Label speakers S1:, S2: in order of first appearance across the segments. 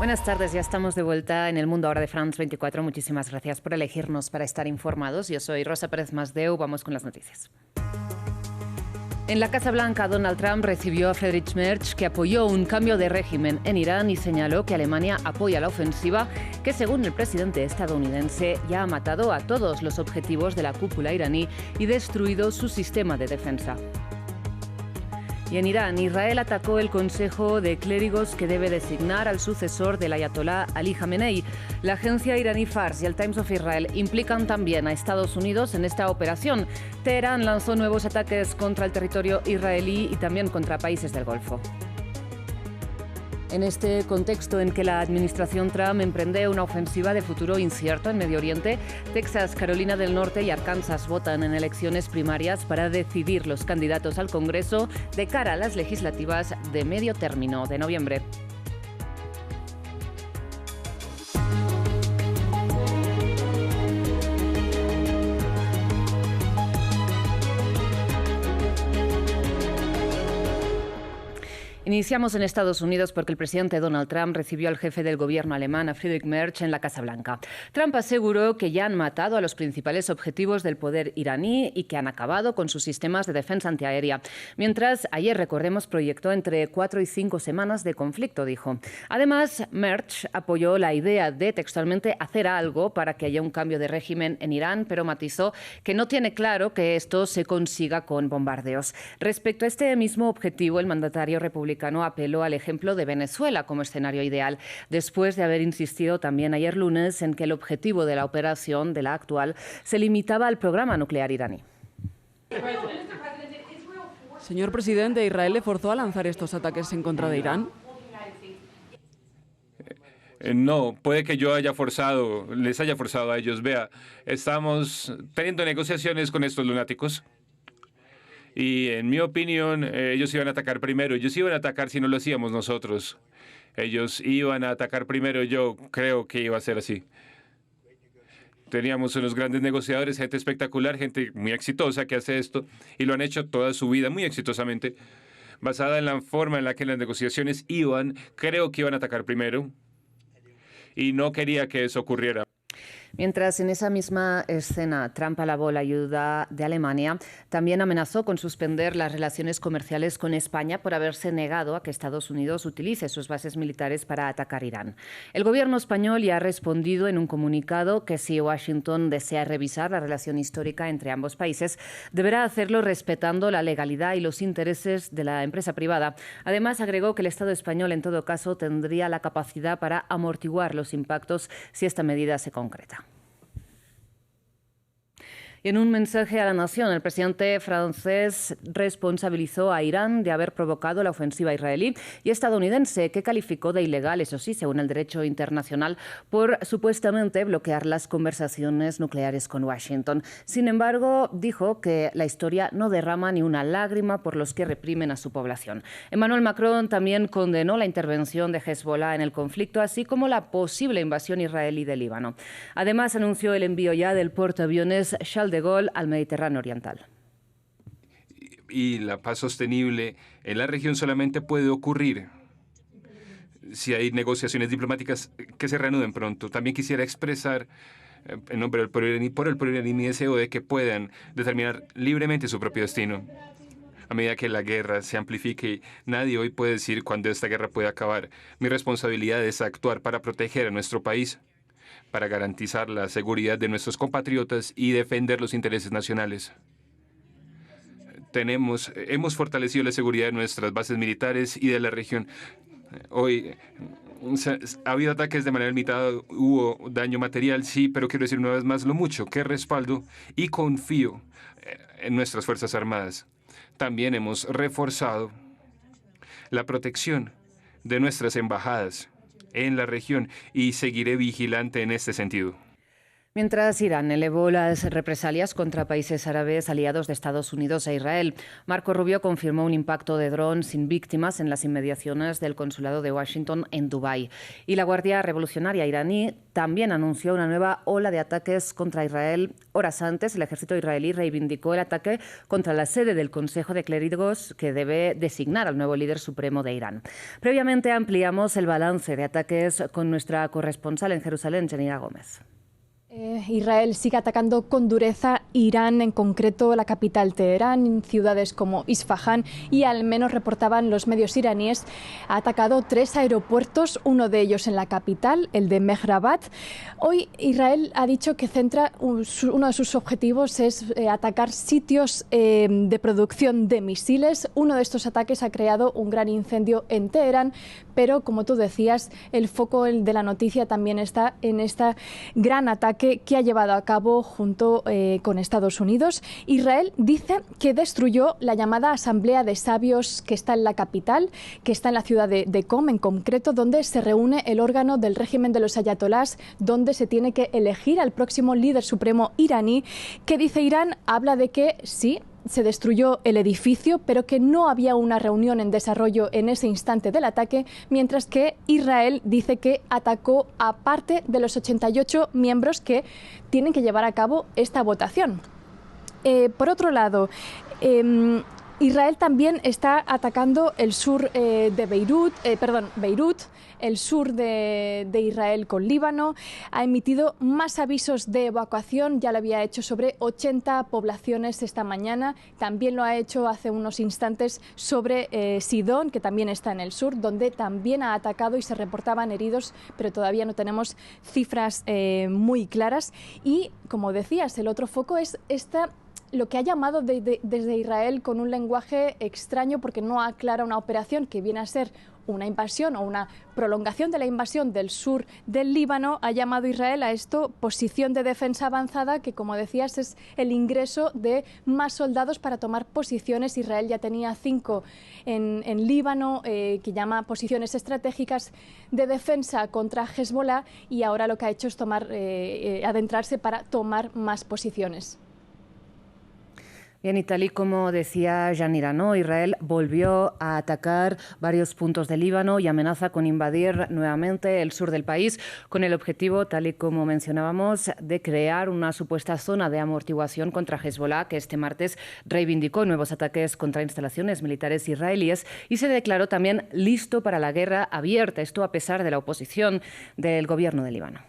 S1: Buenas tardes, ya estamos de vuelta en el Mundo Ahora de France 24. Muchísimas gracias por elegirnos para estar informados. Yo soy Rosa Pérez Masdeu, vamos con las noticias. En la Casa Blanca, Donald Trump recibió a Friedrich Merz, que apoyó un cambio de régimen en Irán y señaló que Alemania apoya la ofensiva que, según el presidente estadounidense, ya ha matado a todos los objetivos de la cúpula iraní y destruido su sistema de defensa. Y en Irán, Israel atacó el Consejo de Clérigos que debe designar al sucesor del ayatolá Ali Khamenei. La agencia iraní Fars y el Times of Israel implican también a Estados Unidos en esta operación. Teherán lanzó nuevos ataques contra el territorio israelí y también contra países del Golfo. En este contexto en que la administración Trump emprende una ofensiva de futuro incierto en Medio Oriente, Texas, Carolina del Norte y Arkansas votan en elecciones primarias para decidir los candidatos al Congreso de cara a las legislativas de medio término de noviembre. Iniciamos en Estados Unidos porque el presidente Donald Trump recibió al jefe del gobierno alemán, a Friedrich Merz, en la Casa Blanca. Trump aseguró que ya han matado a los principales objetivos del poder iraní y que han acabado con sus sistemas de defensa antiaérea. Mientras, ayer, recordemos, proyectó entre 4 y 5 semanas de conflicto, dijo. Además, Merz apoyó la idea de, textualmente, hacer algo para que haya un cambio de régimen en Irán, pero matizó que no tiene claro que esto se consiga con bombardeos. Respecto a este mismo objetivo, el mandatario republicano apeló al ejemplo de Venezuela como escenario ideal, después de haber insistido también ayer lunes en que el objetivo de la operación, de la actual, se limitaba al programa nuclear iraní.
S2: Señor presidente, ¿Israel le forzó a lanzar estos ataques en contra de Irán?
S3: No, puede que yo les haya forzado a ellos. Vea, estamos teniendo negociaciones con estos lunáticos. Y en mi opinión, ellos iban a atacar primero. Ellos iban a atacar si no lo hacíamos nosotros. Ellos iban a atacar primero. Yo creo que iba a ser así. Teníamos unos grandes negociadores, gente espectacular, gente muy exitosa que hace esto. Y lo han hecho toda su vida muy exitosamente. Basada en la forma en la que las negociaciones iban, creo que iban a atacar primero. Y no quería que eso ocurriera.
S1: Mientras en esa misma escena Trump alabó la ayuda de Alemania, también amenazó con suspender las relaciones comerciales con España por haberse negado a que Estados Unidos utilice sus bases militares para atacar Irán. El gobierno español ya ha respondido en un comunicado que si Washington desea revisar la relación histórica entre ambos países, deberá hacerlo respetando la legalidad y los intereses de la empresa privada. Además, agregó que el Estado español, en todo caso, tendría la capacidad para amortiguar los impactos si esta medida se concreta. Y en un mensaje a la nación, el presidente francés responsabilizó a Irán de haber provocado la ofensiva israelí y estadounidense, que calificó de ilegal, eso sí, según el derecho internacional, por supuestamente bloquear las conversaciones nucleares con Washington. Sin embargo, dijo que la historia no derrama ni una lágrima por los que reprimen a su población. Emmanuel Macron también condenó la intervención de Hezbollah en el conflicto, así como la posible invasión israelí de Líbano. Además, anunció el envío ya del portaaviones Charles de Gaulle al Mediterráneo Oriental.
S3: Y la paz sostenible en la región solamente puede ocurrir si hay negociaciones diplomáticas que se reanuden pronto. También quisiera expresar en nombre del pueblo iraní mi deseo de que puedan determinar libremente su propio destino. A medida que la guerra se amplifique, nadie hoy puede decir cuándo esta guerra puede acabar. Mi responsabilidad es actuar para proteger a nuestro país, para garantizar la seguridad de nuestros compatriotas y defender los intereses nacionales. Hemos fortalecido la seguridad de nuestras bases militares y de la región. Hoy ha habido ataques de manera limitada, hubo daño material, sí, pero quiero decir una vez más lo mucho que respaldo y confío en nuestras Fuerzas Armadas. También hemos reforzado la protección de nuestras embajadas en la región y seguiré vigilante en este sentido.
S1: Mientras Irán elevó las represalias contra países árabes aliados de Estados Unidos e Israel, Marco Rubio confirmó un impacto de dron sin víctimas en las inmediaciones del consulado de Washington en Dubái. Y la Guardia Revolucionaria iraní también anunció una nueva ola de ataques contra Israel. Horas antes, el ejército israelí reivindicó el ataque contra la sede del Consejo de Clérigos que debe designar al nuevo líder supremo de Irán. Previamente ampliamos el balance de ataques con nuestra corresponsal en Jerusalén, Janira Gómez.
S4: Israel sigue atacando con dureza Irán, en concreto la capital Teherán, en ciudades como Isfahán, y al menos reportaban los medios iraníes, ha atacado 3 aeropuertos, uno de ellos en la capital, el de Mehrabad. Hoy Israel ha dicho que uno de sus objetivos es atacar sitios de producción de misiles. Uno de estos ataques ha creado un gran incendio en Teherán, pero como tú decías, el foco de la noticia también está en este gran ataque que ha llevado a cabo junto con Estados Unidos. Israel dice que destruyó la llamada Asamblea de Sabios que está en la capital, que está en la ciudad de Qom en concreto, donde se reúne el órgano del régimen de los ayatolás, donde se tiene que elegir al próximo líder supremo iraní. ¿Qué dice Irán? Habla de que sí, se destruyó el edificio, pero que no había una reunión en desarrollo en ese instante del ataque, mientras que Israel dice que atacó a parte de los 88 miembros que tienen que llevar a cabo esta votación. Por otro lado, Israel también está atacando el sur de Beirut, el sur de Israel con Líbano. Ha emitido más avisos de evacuación, ya lo había hecho sobre 80 poblaciones esta mañana. También lo ha hecho hace unos instantes sobre Sidón, que también está en el sur, donde también ha atacado y se reportaban heridos, pero todavía no tenemos cifras muy claras. Y, como decías, el otro foco es lo que ha llamado desde Israel con un lenguaje extraño, porque no aclara una operación que viene a ser una invasión o una prolongación de la invasión del sur del Líbano. Ha llamado Israel a esto posición de defensa avanzada, que, como decías, es el ingreso de más soldados para tomar posiciones. Israel ya tenía 5 en Líbano, que llama posiciones estratégicas de defensa contra Hezbollah, y ahora lo que ha hecho es adentrarse para tomar más posiciones.
S1: Bien, y tal y como decía Janira, ¿no? Israel volvió a atacar varios puntos del Líbano y amenaza con invadir nuevamente el sur del país, con el objetivo, tal y como mencionábamos, de crear una supuesta zona de amortiguación contra Hezbollah, que este martes reivindicó nuevos ataques contra instalaciones militares israelíes y se declaró también listo para la guerra abierta, esto a pesar de la oposición del gobierno de Líbano.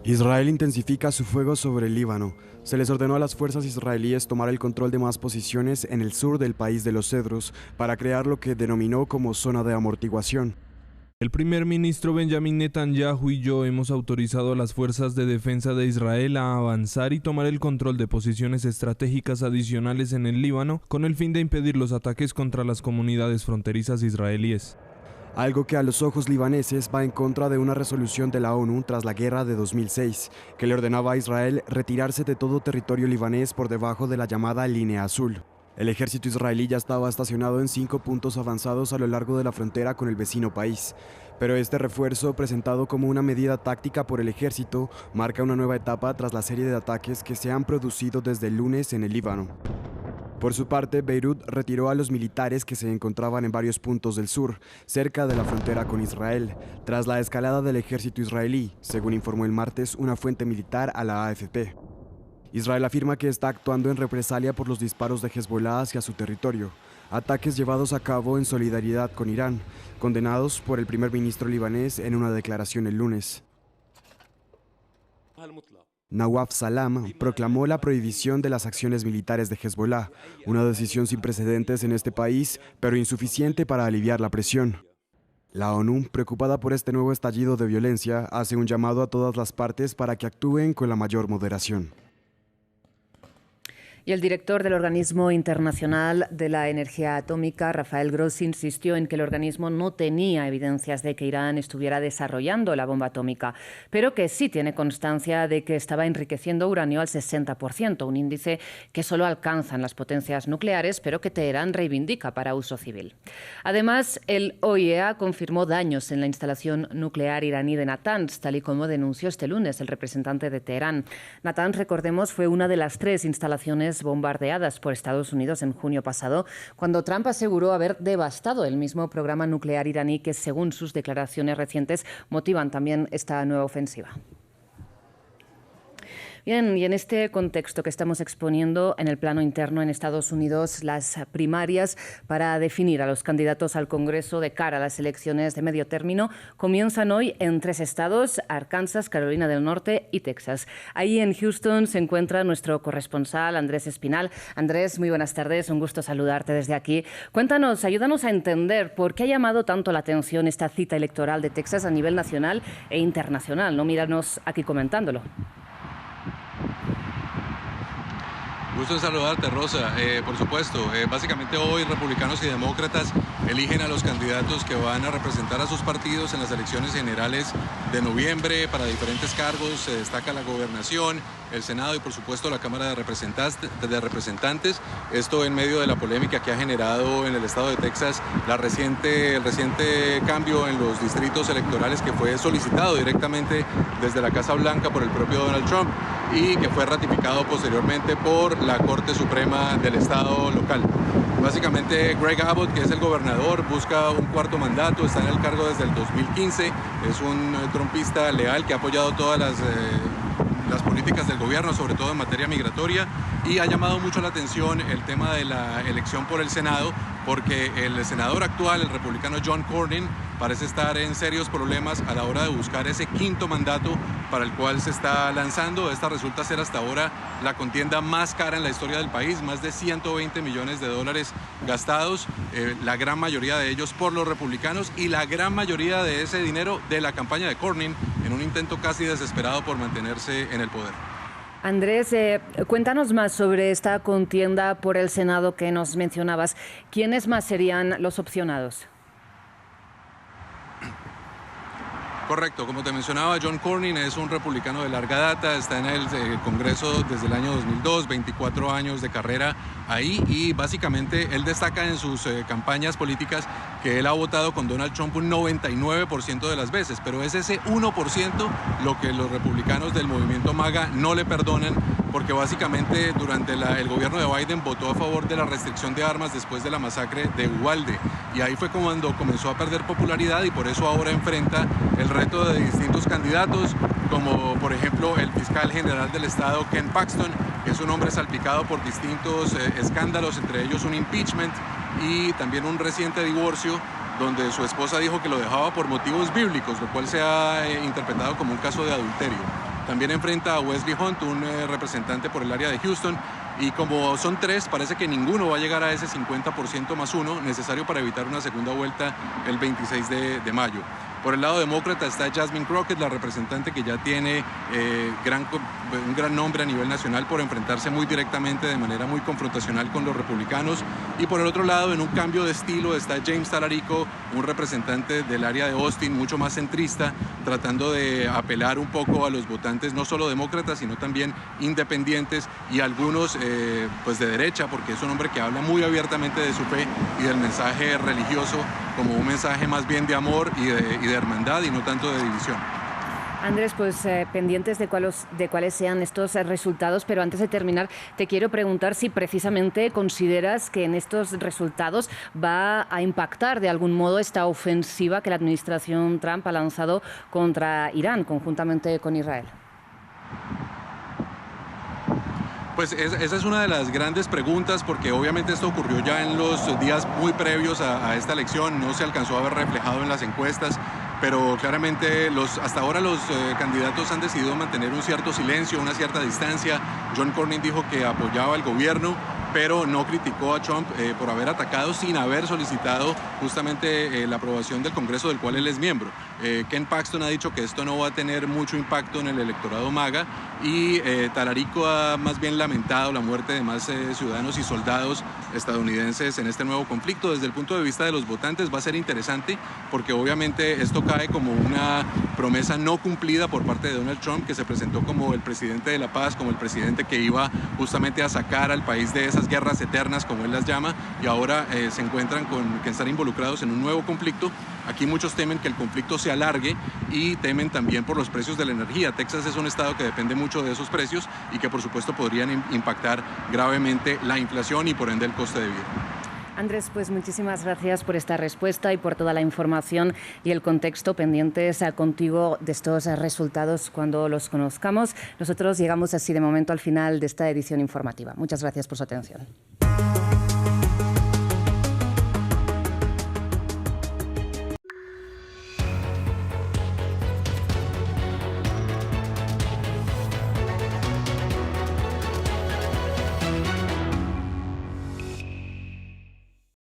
S5: Israel intensifica su fuego sobre el Líbano. Se les ordenó a las fuerzas israelíes tomar el control de más posiciones en el sur del país de los Cedros para crear lo que denominó como zona de amortiguación.
S6: El primer ministro Benjamin Netanyahu y yo hemos autorizado a las fuerzas de defensa de Israel a avanzar y tomar el control de posiciones estratégicas adicionales en el Líbano con el fin de impedir los ataques contra las comunidades fronterizas israelíes.
S5: Algo que a los ojos libaneses va en contra de una resolución de la ONU tras la guerra de 2006, que le ordenaba a Israel retirarse de todo territorio libanés por debajo de la llamada línea azul. El ejército israelí ya estaba estacionado en 5 puntos avanzados a lo largo de la frontera con el vecino país, pero este refuerzo, presentado como una medida táctica por el ejército, marca una nueva etapa tras la serie de ataques que se han producido desde el lunes en el Líbano. Por su parte, Beirut retiró a los militares que se encontraban en varios puntos del sur, cerca de la frontera con Israel, tras la escalada del ejército israelí, según informó el martes una fuente militar a la AFP. Israel afirma que está actuando en represalia por los disparos de Hezbollah hacia su territorio, ataques llevados a cabo en solidaridad con Irán, condenados por el primer ministro libanés en una declaración el lunes. Nawaf Salam proclamó la prohibición de las acciones militares de Hezbollah, una decisión sin precedentes en este país, pero insuficiente para aliviar la presión. La ONU, preocupada por este nuevo estallido de violencia, hace un llamado a todas las partes para que actúen con la mayor moderación.
S1: Y el director del Organismo Internacional de la Energía Atómica, Rafael Grossi, insistió en que el organismo no tenía evidencias de que Irán estuviera desarrollando la bomba atómica, pero que sí tiene constancia de que estaba enriqueciendo uranio al 60%, un índice que solo alcanzan las potencias nucleares, pero que Teherán reivindica para uso civil. Además, el OIEA confirmó daños en la instalación nuclear iraní de Natanz, tal y como denunció este lunes el representante de Teherán. Natanz, recordemos, fue una de las 3 instalaciones bombardeadas por Estados Unidos en junio pasado, cuando Trump aseguró haber devastado el mismo programa nuclear iraní que, según sus declaraciones recientes, motivan también esta nueva ofensiva. Bien, y en este contexto que estamos exponiendo en el plano interno en Estados Unidos, las primarias para definir a los candidatos al Congreso de cara a las elecciones de medio término comienzan hoy en 3 estados: Arkansas, Carolina del Norte y Texas. Ahí en Houston se encuentra nuestro corresponsal Andrés Espinal. Andrés, muy buenas tardes, un gusto saludarte desde aquí. Cuéntanos, ayúdanos a entender por qué ha llamado tanto la atención esta cita electoral de Texas a nivel nacional e internacional, ¿no? Míranos aquí comentándolo.
S7: Gusto en saludarte, Rosa. Por supuesto, básicamente hoy republicanos y demócratas eligen a los candidatos que van a representar a sus partidos en las elecciones generales de noviembre para diferentes cargos. Se destaca la gobernación, el Senado y por supuesto la Cámara de Representantes. Esto en medio de la polémica que ha generado en el estado de Texas el reciente cambio en los distritos electorales que fue solicitado directamente desde la Casa Blanca por el propio Donald Trump y que fue ratificado posteriormente por la Corte Suprema del estado local. Básicamente Greg Abbott, que es el gobernador, busca un 4º mandato, está en el cargo desde el 2015, es un trumpista leal que ha apoyado todas las políticas del gobierno, sobre todo en materia migratoria, y ha llamado mucho la atención el tema de la elección por el Senado, porque el senador actual, el republicano John Cornyn, parece estar en serios problemas a la hora de buscar ese 5º mandato para el cual se está lanzando. Esta resulta ser hasta ahora la contienda más cara en la historia del país, más de 120 millones de dólares gastados, la gran mayoría de ellos por los republicanos y la gran mayoría de ese dinero de la campaña de Cornyn en un intento casi desesperado por mantenerse en el poder.
S1: Andrés, cuéntanos más sobre esta contienda por el Senado que nos mencionabas. ¿Quiénes más serían los opcionados?
S7: Correcto, como te mencionaba, John Cornyn es un republicano de larga data, está en el Congreso desde el año 2002, 24 años de carrera ahí, y básicamente él destaca en sus campañas políticas que él ha votado con Donald Trump un 99% de las veces, pero es ese 1% lo que los republicanos del movimiento MAGA no le perdonan, porque básicamente durante el gobierno de Biden votó a favor de la restricción de armas después de la masacre de Uvalde, y ahí fue cuando comenzó a perder popularidad y por eso ahora enfrenta el reto de distintos candidatos, como por ejemplo el fiscal general del estado Ken Paxton, que es un hombre salpicado por distintos escándalos, entre ellos un impeachment y también un reciente divorcio donde su esposa dijo que lo dejaba por motivos bíblicos, lo cual se ha interpretado como un caso de adulterio. También enfrenta a Wesley Hunt, un representante por el área de Houston, y como son 3, parece que ninguno va a llegar a ese 50% más 1 necesario para evitar una segunda vuelta el 26 de mayo. Por el lado demócrata está Jasmine Crockett, la representante que ya tiene un gran nombre a nivel nacional por enfrentarse muy directamente de manera muy confrontacional con los republicanos. Y por el otro lado, en un cambio de estilo, está James Talarico, un representante del área de Austin, mucho más centrista, tratando de apelar un poco a los votantes, no solo demócratas, sino también independientes y algunos pues de derecha, porque es un hombre que habla muy abiertamente de su fe y del mensaje religioso como un mensaje más bien de amor y de hermandad y no tanto de división.
S1: Andrés, pues pendientes de cuáles sean estos resultados, pero antes de terminar te quiero preguntar si precisamente consideras que en estos resultados va a impactar de algún modo esta ofensiva que la administración Trump ha lanzado contra Irán conjuntamente con Israel.
S7: Pues esa es una de las grandes preguntas, porque obviamente esto ocurrió ya en los días muy previos a esta elección, no se alcanzó a ver reflejado en las encuestas, pero claramente hasta ahora los candidatos han decidido mantener un cierto silencio, una cierta distancia. John Cornyn dijo que apoyaba al gobierno, pero no criticó a Trump por haber atacado sin haber solicitado justamente la aprobación del Congreso del cual él es miembro. Ken Paxton ha dicho que esto no va a tener mucho impacto en el electorado MAGA y Talarico ha más bien lamentado la muerte de más ciudadanos y soldados estadounidenses en este nuevo conflicto. Desde el punto de vista de los votantes va a ser interesante porque obviamente esto cae como una promesa no cumplida por parte de Donald Trump, que se presentó como el presidente de la paz, como el presidente que iba justamente a sacar al país de esas guerras eternas, como él las llama, y ahora se encuentran con que están involucrados en un nuevo conflicto. Aquí muchos temen que el conflicto se alargue y temen también por los precios de la energía. Texas es un estado que depende mucho de esos precios y que por supuesto podrían impactar gravemente la inflación y por ende el coste de vida.
S1: Andrés, pues muchísimas gracias por esta respuesta y por toda la información y el contexto. Pendientes contigo de estos resultados cuando los conozcamos. Nosotros llegamos así de momento al final de esta edición informativa. Muchas gracias por su atención.